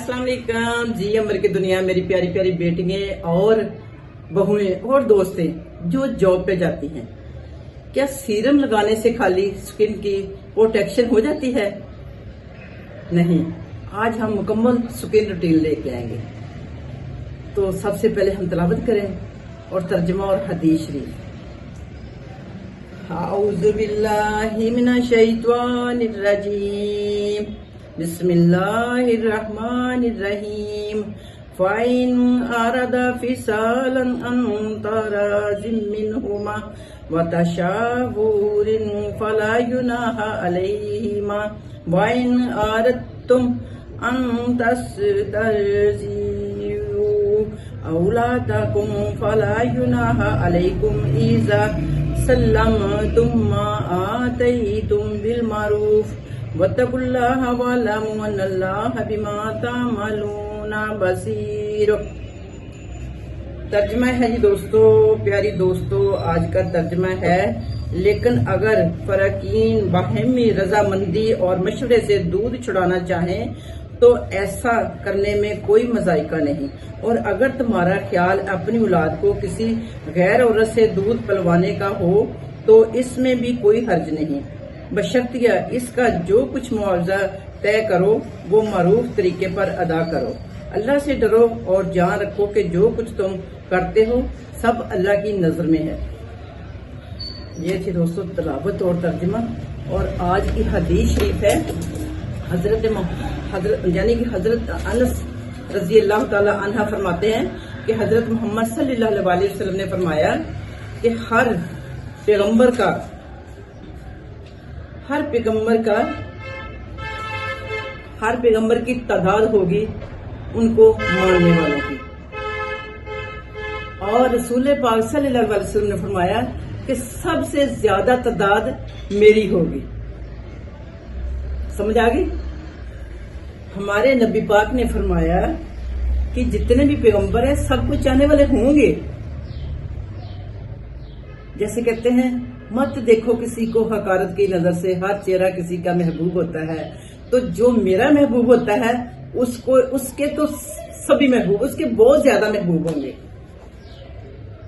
अस्सलाम वालेकुम जी। अमर की दुनिया मेरी प्यारी प्यारी बेटियां और बहुएं और दोस्तें जो जॉब पे जाती हैं, क्या सीरम लगाने से खाली स्किन की प्रोटेक्शन हो जाती है? नहीं, आज हम मुकम्मल स्किन रूटीन लेके आएंगे। तो सबसे पहले हम तिलावत करें और तर्जुमा और हदीस शरीफ। औज़ु बिल्लाहि मिनश शैतानिर रजीम, बिस्मिल्लाहिर रहमानिर रहीम। फ़इन अरदा फिसालन अन तराज़िम मिनहुमा व तशावुरिन फला युनाहा अलैहिमा वइन अरदतुम अन तस्तरज़िउ औलादकुम फला युनाहा अलैकुम इज़ा सल्लमतुम मा आतैतुम बिल मारूफ वत्तकुल्लाह वअलमू अन्नल्लाह बिमा तामलूना बसीर। तर्जुमा है जी दोस्तों, प्यारी दोस्तों, आज का तर्जुमा है, लेकिन अगर फरकीन बाहमी रजामंदी और मशवरे से दूध छुड़ाना चाहें तो ऐसा करने में कोई मजाइका नहीं, और अगर तुम्हारा ख्याल अपनी औलाद को किसी गैर औरत से दूध पिलवाने का हो तो इसमें भी कोई हर्ज नहीं, बशर्तिया इसका जो कुछ मुआवजा तय करो वो मारूफ तरीके पर अदा करो। अल्लाह से डरो और जान रखो कि जो कुछ तुम करते हो सब अल्लाह की नजर में है। ये थी दोस्तों तिलावत और तर्जुमा। और आज की हदीस शरीफ है हजरत यानी कि हजरत अनस रजी अल्लाह ताला अन्हा फरमाते हैं कि हजरत मोहम्मद सल्लल्लाहु अलैहि वसल्लम ने फरमाया कि हर पैगंबर की तादाद होगी उनको मानने वालों की, और रसूल पाक सल्लल्लाहु अलैहि वसल्लम ने फरमाया कि सबसे ज्यादा तादाद मेरी होगी। समझ आ गई? हमारे नबी पाक ने फरमाया कि जितने भी पैगंबर हैं सब कुछ चाहने वाले होंगे। जैसे कहते हैं, मत देखो किसी को हकारत की नजर से, हर चेहरा किसी का महबूब होता है, तो जो मेरा महबूब होता है उसके तो सभी महबूब, उसके बहुत ज्यादा महबूब होंगे,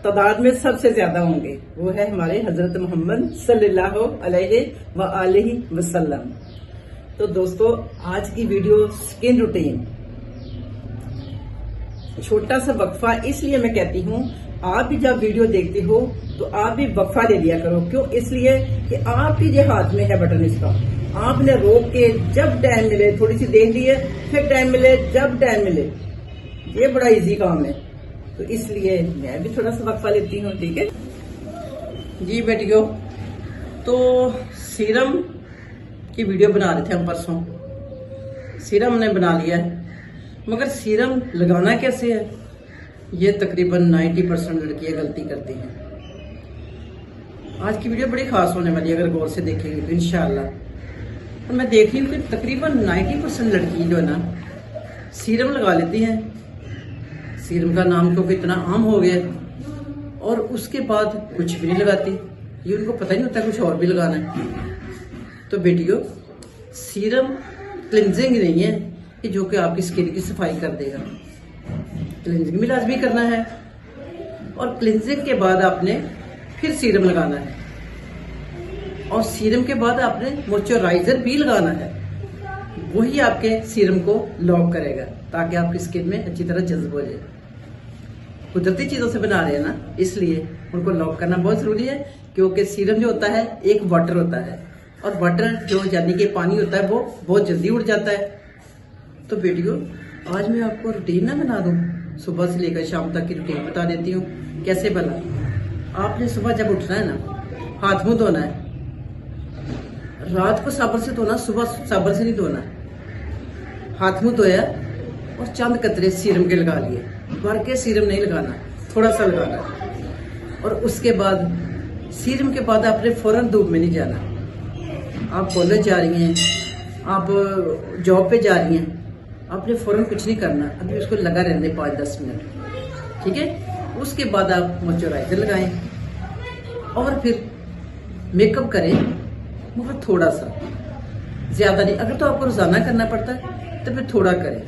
तादाद में सबसे ज्यादा होंगे, वो है हमारे हजरत मोहम्मद सल्लल्लाहु अलैहि वसल्लम। तो दोस्तों, आज की वीडियो स्किन रूटीन, छोटा सा वक्फा इसलिए मैं कहती हूँ, आप भी जब वीडियो देखते हो तो आप भी वक्फा ले लिया करो। क्यों? इसलिए कि आपके जो हाथ में है बटन, इसका आपने रोक के जब टाइम मिले थोड़ी सी देख लिए, फिर टाइम मिले जब टाइम मिले, ये बड़ा इजी काम है। तो इसलिए मैं भी थोड़ा सा वक्फा लेती हूँ। ठीक है जी बेटियों, तो सीरम की वीडियो बना रहे थे हम परसों, सीरम हमने बना लिया है, मगर सीरम लगाना कैसे है ये तकरीबन 90% लड़कियां गलती करती हैं। आज की वीडियो बड़ी खास होने वाली है अगर गौर से देखेंगे तो इंशाअल्लाह। और मैं देख रही हूँ कि तकरीबन 90% लड़की जो है ना सीरम लगा लेती हैं। सीरम का नाम क्योंकि इतना आम हो गया और उसके बाद कुछ भी नहीं लगाती, ये उनको पता ही नहीं होता कुछ और भी लगाना है। तो बेटियों, सीरम क्लिनजिंग नहीं है कि जो कि आपकी स्किन की सफाई कर देगा, क्लिनजिंग भी लाजमी करना है, और क्लिनजिंग के बाद आपने फिर सीरम लगाना है, और सीरम के बाद आपने मॉइस्चराइजर भी लगाना है। वही आपके सीरम को लॉक करेगा ताकि आपकी स्किन में अच्छी तरह जज्ब हो जाए। कुदरती चीजों से बना रहे हैं ना, इसलिए उनको लॉक करना बहुत जरूरी है, क्योंकि सीरम जो होता है एक वाटर होता है, और वाटर जो यानी कि पानी होता है वो बहुत जल्दी उड़ जाता है। तो बेटियों, आज मैं आपको रूटीन ना बना दूं, सुबह से लेकर शाम तक की रूटीन बता देती हूँ कैसे बना। आपने सुबह जब उठना है ना, हाथ मुंह धोना है, रात को साबुन से धोना, सुबह साबुन से नहीं धोना। हाथ मुंह धोया और चंद कतरे सीरम के लगा लिए, भर के सीरम नहीं लगाना, थोड़ा सा लगाना। और उसके बाद सीरम के बाद आपने फौरन धूप में नहीं जाना। आप कॉलेज जा रही हैं, आप जॉब पे जा रही हैं, आपने फौरन कुछ नहीं करना, अभी उसको लगा रहने दें 5-10 मिनट, ठीक है। उसके बाद आप मॉइस्चराइजर लगाएं और फिर मेकअप करें, थोड़ा सा, ज्यादा नहीं। अगर तो आपको रोजाना करना पड़ता है तो फिर थोड़ा करें,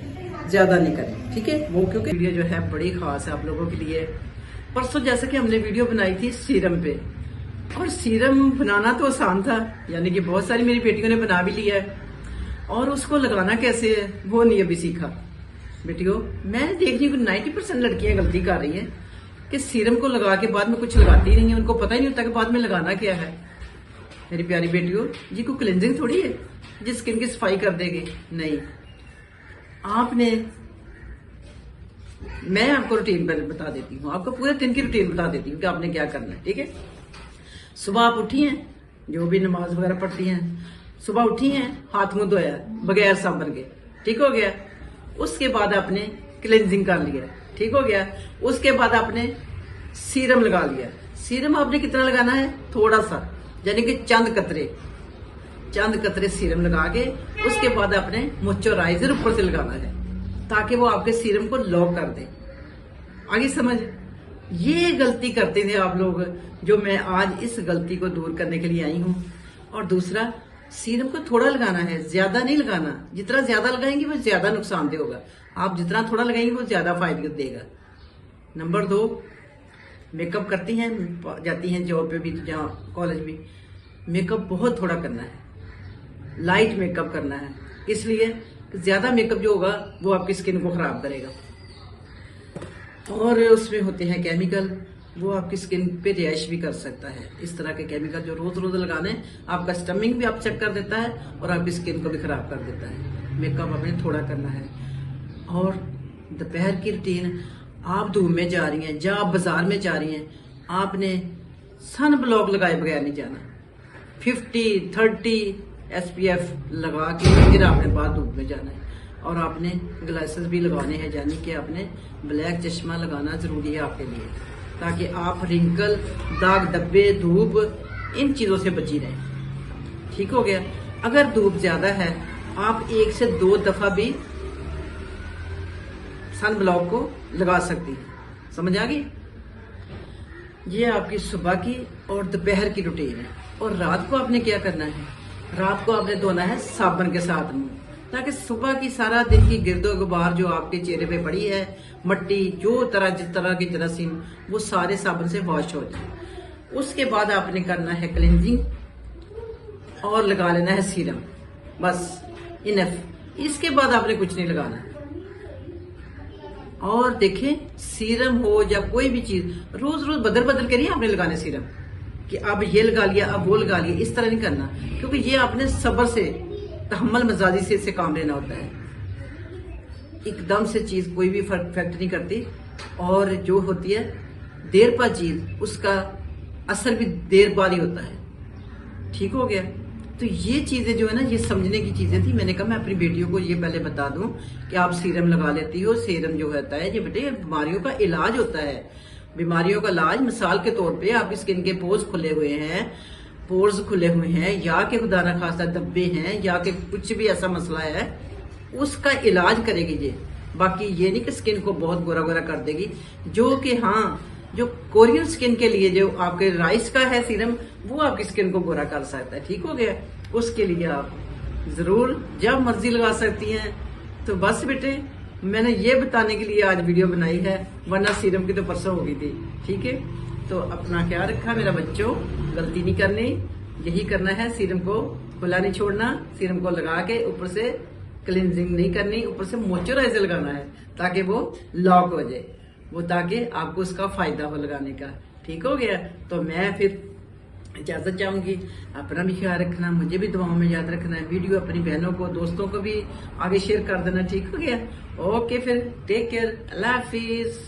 ज्यादा नहीं करें, ठीक है। वो क्योंकि वीडियो जो है बड़ी खास है आप लोगों के लिए। परसों जैसे कि हमने वीडियो बनाई थी सीरम पे, और सीरम बनाना तो आसान था, यानी कि बहुत सारी मेरी बेटियों ने बना भी लिया है, और उसको लगाना कैसे है वो नहीं अभी सीखा। बेटियों, मैं देख रही हूँ 90% लड़कियां गलती कर रही हैं कि सीरम को लगा के बाद में कुछ लगाती नहीं है, उनको पता ही नहीं होता कि बाद में लगाना क्या है। मेरी प्यारी बेटियों, जी को क्लिनजिंग थोड़ी है जिस स्किन की सफाई कर देगी, नहीं। आपने, मैं आपको रूटीन पर बता देती हूँ, आपको पूरे दिन की रूटीन बता देती हूँ कि आपने क्या करना है, ठीक है। सुबह आप उठी हैं, जो भी नमाज वगैरह पढ़ती हैं, सुबह उठी हैं, हाथ मुंह धोया बगैर साबुन के, ठीक हो गया। उसके बाद आपने क्लिनजिंग कर लिया, ठीक हो गया। उसके बाद आपने सीरम लगा लिया। सीरम आपने कितना लगाना है, थोड़ा सा, यानी कि चंद कतरे सीरम लगा के उसके बाद आपने मॉइस्चराइजर ऊपर से लगाना है ताकि वो आपके सीरम को लॉक कर दे। आगे समझ। ये गलती करते थे आप लोग, जो मैं आज इस गलती को दूर करने के लिए आई हूं। और दूसरा, सीरम को थोड़ा लगाना है, ज्यादा नहीं लगाना। जितना ज्यादा लगाएंगे वो ज्यादा नुकसानदेह होगा, आप जितना थोड़ा लगाएंगे वो ज्यादा फायदा देगा। नंबर 2, मेकअप करती हैं, जाती हैं जॉब पे भी, जहाँ कॉलेज भी, मेकअप बहुत थोड़ा करना है, लाइट मेकअप करना है। इसलिए ज्यादा मेकअप जो होगा वो आपकी स्किन को खराब करेगा, और उसमें होते हैं केमिकल, वो आपकी स्किन पे रिएक्ट भी कर सकता है। इस तरह के केमिकल जो रोज रोज लगाने, आपका स्टमिंग भी अपसेट कर देता है और आपकी स्किन को भी खराब कर देता है। मेकअप आपने थोड़ा करना है। और दोपहर की रूटीन, आप धूप में जा रही हैं, जहाँ आप बाजार में जा रही हैं, आपने सन ब्लॉक लगाए बगैर नहीं जाना। 50-30 SPF लगा के फिर आपने बाद धूप में जाना है। और आपने ग्लासेस भी लगाने हैं, यानी कि आपने ब्लैक चश्मा लगाना जरूरी है आपके लिए, ताकि आप रिंकल, दाग धब्बे, धूप, इन चीजों से बची रहें, ठीक हो गया। अगर धूप ज्यादा है, आप 1 से 2 दफा भी सन ब्लॉक को लगा सकती है, समझ आ गई। ये आपकी सुबह की और दोपहर की रूटीन है। और रात को आपने क्या करना है, रात को आपने धोना है साबुन के साथ मुंह, ताकि सुबह की सारा दिन की गिरदो गुबार जो आपके चेहरे पे पड़ी है, मट्टी, जो जिस तरह की जरासीम, वो सारे साबुन से वॉश हो जाए। उसके बाद आपने करना है क्लिनजिंग और लगा लेना है सीरम, बस इनफ। इसके बाद आपने कुछ नहीं लगाना। और देखें, सीरम हो या कोई भी चीज, रोज रोज बदल बदल के नहीं आपने लगाने सीरम, कि अब ये लगा लिया अब वो लगा लिया, इस तरह नहीं करना। क्योंकि ये आपने सब्र से, तहम्मुल मजाजी से इससे काम लेना होता है। एकदम से चीज कोई भी इफेक्ट नहीं करती, और जो होती है देर पा चीज, उसका असर भी देर बाद ही होता है, ठीक हो गया। तो ये चीजें जो है ना, ये समझने की चीजें थी। मैंने कहा मैं अपनी बेटियों को ये पहले बता दूं कि आप सीरम लगा लेती हो। सीरम जो होता है, ये बेटे बीमारियों का इलाज होता है, बीमारियों का इलाज। मिसाल के तौर पे आपकी स्किन के पोर्स खुले हुए हैं, पोर्स खुले हुए हैं, या के खुदा ना खासा धब्बे हैं, या के कुछ भी ऐसा मसला है, उसका इलाज करेगी ये। बाकी ये नहीं कि स्किन को बहुत गोरा गोरा कर देगी। जो कि हाँ, जो कोरियन स्किन के लिए जो आपके राइस का है सीरम, वो आपकी स्किन को गोरा कर सकता है, ठीक हो गया। उसके लिए आप जरूर जब मर्जी लगा सकती हैं। तो बस बेटे, मैंने ये बताने के लिए आज वीडियो बनाई है, वरना सीरम की तो परसों हो गई थी, ठीक है। तो अपना ख्याल रखा मेरा बच्चों, गलती नहीं करनी, यही करना है। सीरम को खुला नहीं छोड़ना, सीरम को लगा के ऊपर से क्लिनजिंग नहीं करनी, ऊपर से मॉइस्चराइजर लगाना है ताकि वो लॉक हो जाए, वो ताकि आपको उसका फायदा हो लगाने का, ठीक हो गया। तो मैं फिर इजाजत चाहूंगी। अपना भी ख्याल रखना, मुझे भी दुआओं में याद रखना है। वीडियो अपनी बहनों को, दोस्तों को भी आगे शेयर कर देना, ठीक हो गया। ओके, फिर टेक केयर, अल्लाह हाफिज।